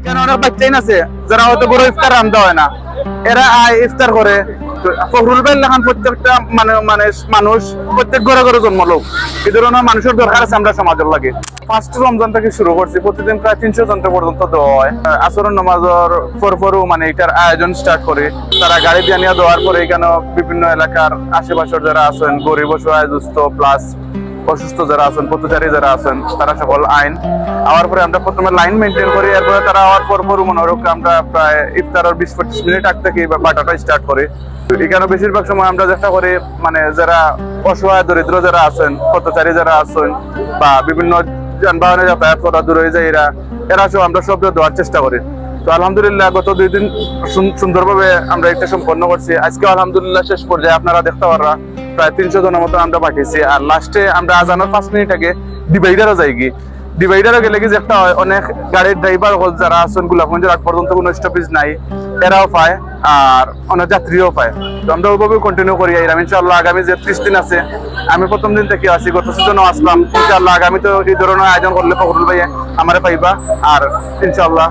কেন অনেক বাচ্চাই আছে যারা হয়তো বড় ইফতার রান্ধা হয় না, এরা ইফতার করে। ফখরুল ভাই লেখান প্রত্যেকটা মানুষ প্রত্যেক ঘরে ঘরে জন্ম লোক, এই ধরনের মানুষের দরকার আছে আমরা সমাজের লাগে। ফার্স্ট রমজান থেকে শুরু করছি, প্রতিদিন প্রায় 300 জন পর্যন্ত দেওয়া হয়। আসরের নামাজের পরপরও এটার আয়োজন স্টার্ট করে। তারা গাড়ি দিয়ে নিয়ে দেওয়ার পরে এখানে বিভিন্ন এলাকার আশেপাশের যারা আছেন, গরিব অসহায় দুস্থ প্লাস অসুস্থ যারা আছেন, পথচারী যারা আছেন, তারা সকল আইন আওয়ার পরে আমরা প্রথমে লাইন মেনটেন করি। এরপরে তারা আওয়ার পর মনে হোক আমরা প্রায় ইফতারের 20-25 মিনিট আগ থেকে বাটাটা স্টার্ট করি। এখানে বেশিরভাগ সময় আমরা চেষ্টা করি যারা অসহায় দরিদ্র যারা আছেন, পথচারী যারা আছেন বা বিভিন্ন যানবাহনে যাতায়াত করা দূরে যায় এরা সব আমরা সব দেওয়ার চেষ্টা করি। তো আলহামদুলিল্লাহ গত 2 দিন সুন্দরভাবে আমরা এটা সম্পন্ন করছি। আজকে আলহামদুলিল্লাহ শেষ পর্যায়ে আপনারা দেখতে পাররা প্রায় 300 জনের মতো আমরা পাঠিয়েছি। আর লাস্টে আমরা আজানোর 5 মিনিট আগে ডিভাইডারও যাই গিয়ে ডিভাইডারও গেলে কি যেটা হয়, অনেক গাড়ির ড্রাইভার যারা আছেন গোলাপগঞ্জের আগ পর্যন্ত কোনো স্টপেজ নাই, এরাও পায় আর অনেক যাত্রীও পায়। তো আমরা ওইভাবে কন্টিনিউ করি ইনশাআল্লাহ। আগামী যে 30 দিন আছে, আমি প্রথম দিন থেকে আছি, গত সিজনও আসলাম। ইনশাআল্লাহ আগামী তো এই ধরনের আয়োজন করলে ফখরুল ভাই আমারে পাইবা। আর ইনশাআল্লাহ